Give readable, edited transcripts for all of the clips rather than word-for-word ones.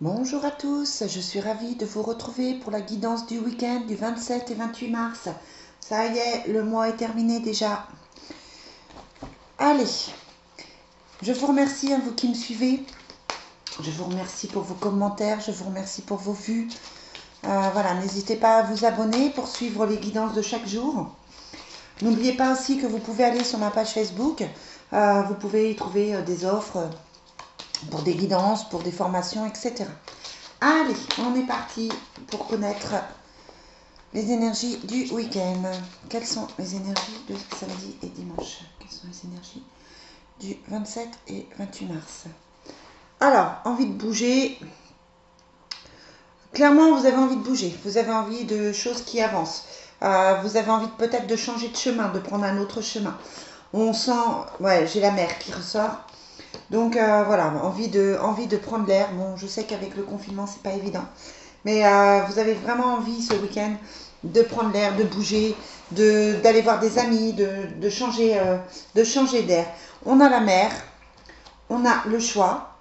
Bonjour à tous, je suis ravie de vous retrouver pour la guidance du week-end du 27 et 28 mars. Ça y est, le mois est terminé déjà. Allez, je vous remercie à vous qui me suivez. Je vous remercie pour vos commentaires, je vous remercie pour vos vues. Voilà, n'hésitez pas à vous abonner pour suivre les guidances de chaque jour. N'oubliez pas aussi que vous pouvez aller sur ma page Facebook. Vous pouvez y trouver des offres pour des guidances, pour des formations, etc. Allez, on est parti pour connaître les énergies du week-end. Quelles sont les énergies de samedi et dimanche? Quelles sont les énergies du 27 et 28 mars? Alors, envie de bouger. Clairement, vous avez envie de bouger. Vous avez envie de choses qui avancent. Vous avez envie peut-être de changer de chemin, de prendre un autre chemin. On sent, ouais, j'ai la mer qui ressort. Donc voilà, envie de prendre l'air. Bon, je sais qu'avec le confinement, c'est pas évident. Mais vous avez vraiment envie ce week-end de prendre l'air, de bouger, d'aller voir des amis, de changer d'air. On a la mer, on a le choix.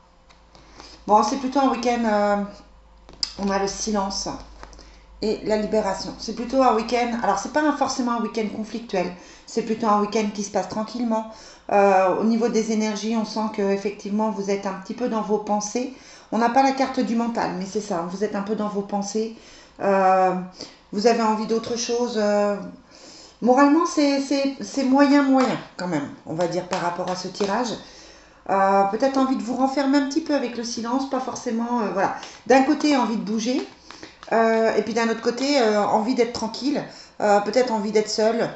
Bon, c'est plutôt un week-end, on a le silence et la libération. C'est plutôt un week-end, alors c'est pas forcément un week-end conflictuel, c'est plutôt un week-end qui se passe tranquillement. Au niveau des énergies, on sent que effectivement vous êtes un petit peu dans vos pensées. On n'a pas la carte du mental, mais c'est ça, vous êtes un peu dans vos pensées. Euh, vous avez envie d'autre chose. Moralement, c'est moyen, moyen quand même, on va dire par rapport à ce tirage. Peut-être envie de vous renfermer un petit peu avec le silence, pas forcément. Voilà. D'un côté, envie de bouger, et puis d'un autre côté, envie d'être tranquille, peut-être envie d'être seul.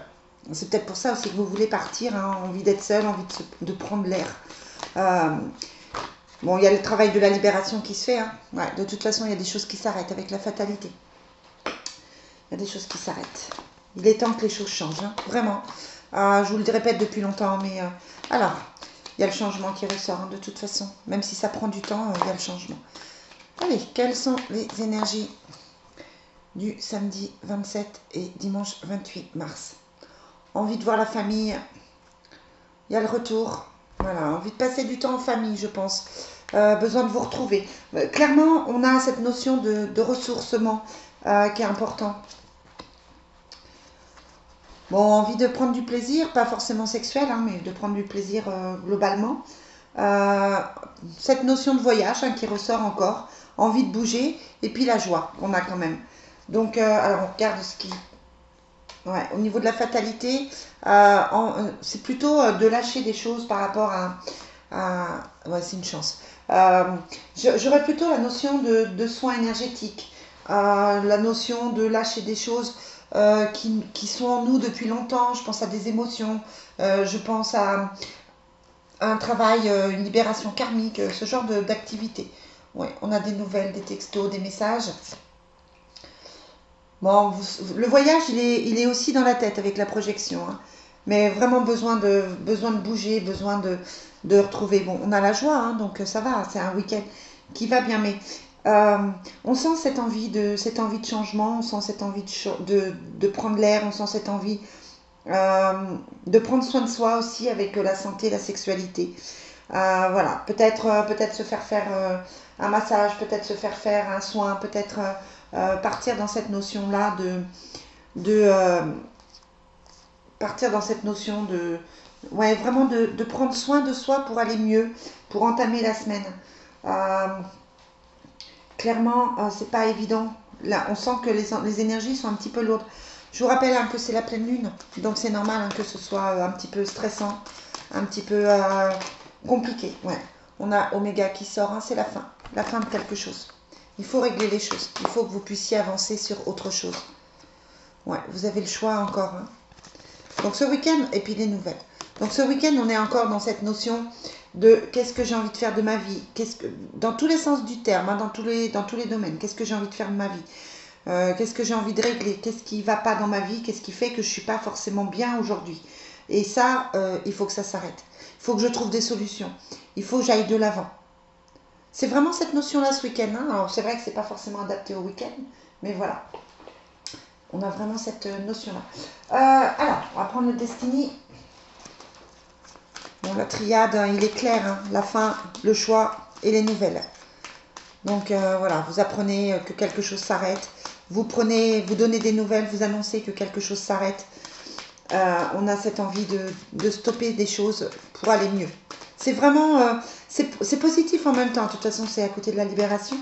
C'est peut-être pour ça aussi que vous voulez partir, hein, envie d'être seul, envie de prendre l'air. Euh, bon, il y a le travail de la libération qui se fait. Hein. Ouais, de toute façon, il y a des choses qui s'arrêtent avec la fatalité. Il y a des choses qui s'arrêtent. Il est temps que les choses changent, hein, vraiment. Je vous le répète depuis longtemps, mais alors, il y a le changement qui ressort, hein, de toute façon. Même si ça prend du temps, il y a le changement. Allez, quelles sont les énergies du samedi 27 et dimanche 28 mars? Envie de voir la famille, il y a le retour. Voilà, envie de passer du temps en famille, je pense. Besoin de vous retrouver. Clairement, on a cette notion de ressourcement qui est important. Bon, envie de prendre du plaisir, pas forcément sexuel, hein, mais de prendre du plaisir globalement. Euh, cette notion de voyage hein, qui ressort encore, envie de bouger, et puis la joie qu'on a quand même. Donc, alors on regarde ce qui... Ouais, au niveau de la fatalité, c'est plutôt de lâcher des choses par rapport ouais, c'est une chance. J'aurais plutôt la notion de soins énergétiques, la notion de lâcher des choses qui sont en nous depuis longtemps. Je pense à des émotions, je pense à un travail, une libération karmique, ce genre d'activité. Ouais, on a des nouvelles, des textos, des messages. Bon, le voyage, il est aussi dans la tête avec la projection. Hein. Mais vraiment besoin de bouger, besoin de retrouver. Bon, on a la joie, hein, donc ça va, c'est un week-end qui va bien. Mais euh, on sent cette envie de changement, on sent cette envie de prendre l'air, on sent cette envie euh, de prendre soin de soi aussi avec la santé, la sexualité. Voilà, peut-être se faire faire un massage, peut-être se faire faire un soin, peut-être partir dans cette notion-là de partir dans cette notion de ouais vraiment de prendre soin de soi pour aller mieux, pour entamer la semaine. Euh, Clairement, c'est pas évident. Là, on sent que les énergies sont un petit peu lourdes. Je vous rappelle hein, que c'est la pleine lune, donc c'est normal hein, que ce soit un petit peu stressant, un petit peu compliqué. Ouais. On a Oméga qui sort, hein, c'est la fin de quelque chose. Il faut régler les choses, il faut que vous puissiez avancer sur autre chose. Ouais, vous avez le choix encore. Hein. Donc ce week-end, et puis les nouvelles. Donc ce week-end, on est encore dans cette notion de qu'est-ce que j'ai envie de faire de ma vie, dans tous les sens du terme, hein, dans tous les domaines, qu'est-ce que j'ai envie de faire de ma vie, qu'est-ce que j'ai envie de régler, qu'est-ce qui ne va pas dans ma vie, qu'est-ce qui fait que je ne suis pas forcément bien aujourd'hui. Et ça, il faut que ça s'arrête. Il faut que je trouve des solutions. Il faut que j'aille de l'avant. C'est vraiment cette notion-là ce week-end. Hein. Alors c'est vrai que c'est pas forcément adapté au week-end, mais voilà. On a vraiment cette notion-là. Alors, on va prendre le Destiny. Bon, la triade, hein, il est clair. Hein, la fin, le choix et les nouvelles. Donc voilà, vous apprenez que quelque chose s'arrête. Vous donnez des nouvelles, vous annoncez que quelque chose s'arrête. On a cette envie de stopper des choses pour aller mieux. C'est vraiment, c'est positif en même temps. De toute façon, c'est à côté de la libération.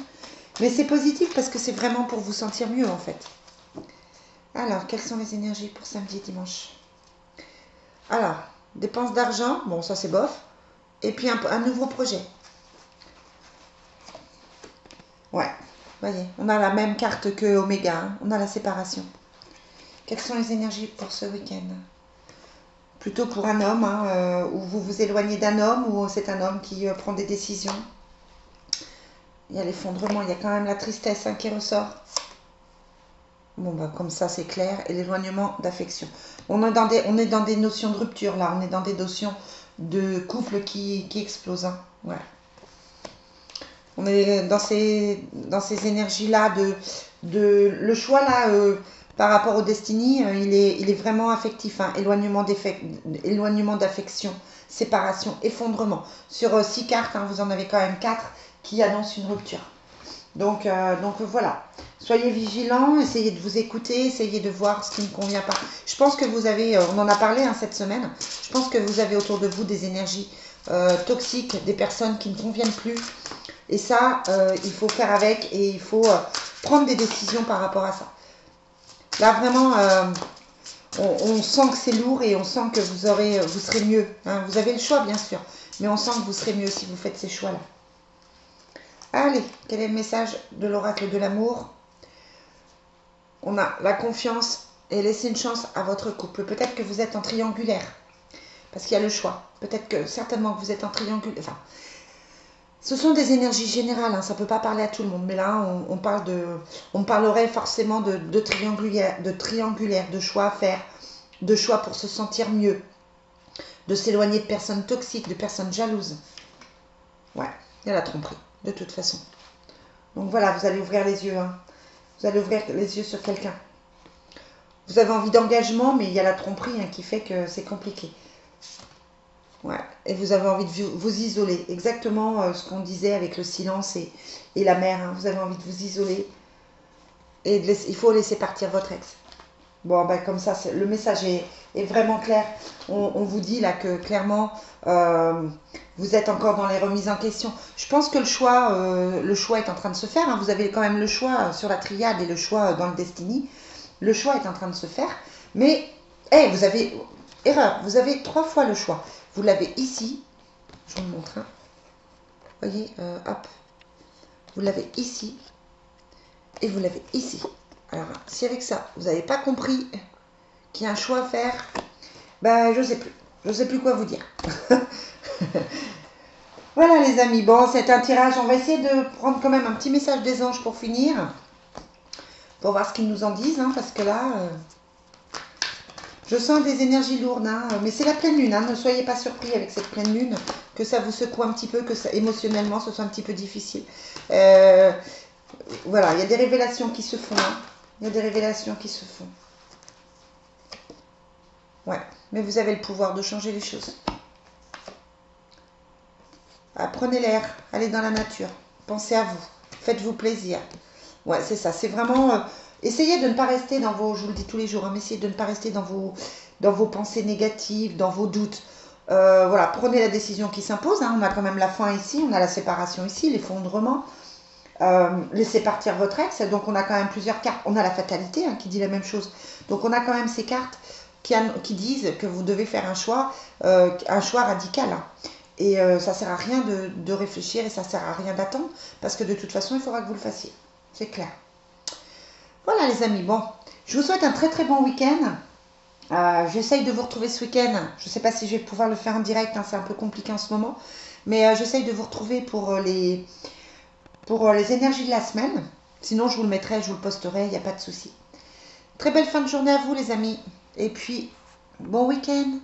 Mais c'est positif parce que c'est vraiment pour vous sentir mieux en fait. Alors, quelles sont les énergies pour samedi et dimanche? Alors, dépenses d'argent, bon ça c'est bof. Et puis un nouveau projet. Ouais, voyez, on a la même carte que Oméga, hein. On a la séparation. Quelles sont les énergies pour ce week-end? Plutôt pour un homme, hein, où vous vous éloignez d'un homme, ou c'est un homme qui prend des décisions. Il y a l'effondrement, il y a quand même la tristesse, hein, qui ressort. Bon, bah, comme ça, c'est clair. Et l'éloignement d'affection. On est dans des notions de rupture, là. On est dans des notions de couple qui explosent, hein. Ouais. On est dans ces énergies-là le choix, là, par rapport aux destinies, il est vraiment affectif, hein. Éloignement d'affection, séparation, effondrement. Sur 6 cartes, hein, vous en avez quand même 4 qui annoncent une rupture. Donc voilà, soyez vigilants, essayez de vous écouter, essayez de voir ce qui ne convient pas. Je pense que vous avez, on en a parlé, hein, cette semaine, je pense que vous avez autour de vous des énergies toxiques, des personnes qui ne conviennent plus. Et ça, il faut faire avec et il faut prendre des décisions par rapport à ça. Là, vraiment, on sent que c'est lourd et on sent que vous serez mieux, hein. Vous avez le choix, bien sûr, mais on sent que vous serez mieux si vous faites ces choix-là. Allez, quel est le message de l'oracle de l'amour? On a la confiance et laissez une chance à votre couple. Peut-être que vous êtes en triangulaire, parce qu'il y a le choix. Peut-être que, certainement que vous êtes en triangulaire. Enfin, ce sont des énergies générales, hein, ça ne peut pas parler à tout le monde. Mais là, on parlerait forcément de triangulaire, de choix à faire, de choix pour se sentir mieux, de s'éloigner de personnes toxiques, de personnes jalouses. Ouais, il y a la tromperie, de toute façon. Donc voilà, vous allez ouvrir les yeux, hein. Vous allez ouvrir les yeux sur quelqu'un. Vous avez envie d'engagement, mais il y a la tromperie, hein, qui fait que c'est compliqué. Ouais. Et vous avez envie de vous isoler. Exactement ce qu'on disait avec le silence et la mer, hein. Vous avez envie de vous isoler. Et il faut laisser partir votre ex. Bon, ben comme ça, le message est vraiment clair. On vous dit là que clairement, vous êtes encore dans les remises en question. Je pense que le choix est en train de se faire, hein. Vous avez quand même le choix sur la triade et le choix dans le Destiny. Le choix est en train de se faire. Mais, vous avez... Erreur, vous avez 3 fois le choix. Vous l'avez ici. Je vous le montre, hein. Vous voyez, hop. Vous l'avez ici. Et vous l'avez ici. Alors, si avec ça, vous n'avez pas compris qu'il y a un choix à faire, ben, je sais plus. Je sais plus quoi vous dire. Voilà, les amis. Bon, c'est un tirage. On va essayer de prendre quand même un petit message des anges pour finir. Pour voir ce qu'ils nous en disent, hein, parce que là, je sens des énergies lourdes, hein, mais c'est la pleine lune, hein. Ne soyez pas surpris avec cette pleine lune, que ça vous secoue un petit peu, que ça, émotionnellement, ce soit un petit peu difficile. Voilà, il y a des révélations qui se font, hein. Il y a des révélations qui se font. Ouais, mais vous avez le pouvoir de changer les choses. Prenez l'air, allez dans la nature, pensez à vous, faites-vous plaisir. Ouais, c'est ça, c'est vraiment... essayez de ne pas rester dans vos... Je vous le dis tous les jours, hein, mais essayez de ne pas rester dans vos pensées négatives, dans vos doutes. Voilà, prenez la décision qui s'impose, hein. On a quand même la fin ici, on a la séparation ici, l'effondrement. Laissez partir votre ex, donc on a quand même plusieurs cartes. On a la fatalité, hein, qui dit la même chose. Donc on a quand même ces cartes qui disent que vous devez faire un choix radical, hein. Et ça ne sert à rien de réfléchir et ça ne sert à rien d'attendre, parce que de toute façon, il faudra que vous le fassiez. C'est clair. Voilà, les amis. Bon, je vous souhaite un très très bon week-end. J'essaye de vous retrouver ce week-end. Je ne sais pas si je vais pouvoir le faire en direct, hein, c'est un peu compliqué en ce moment. Mais j'essaye de vous retrouver pour les énergies de la semaine. Sinon, je vous le mettrai, je vous le posterai, il n'y a pas de souci. Très belle fin de journée à vous, les amis. Et puis, bon week-end.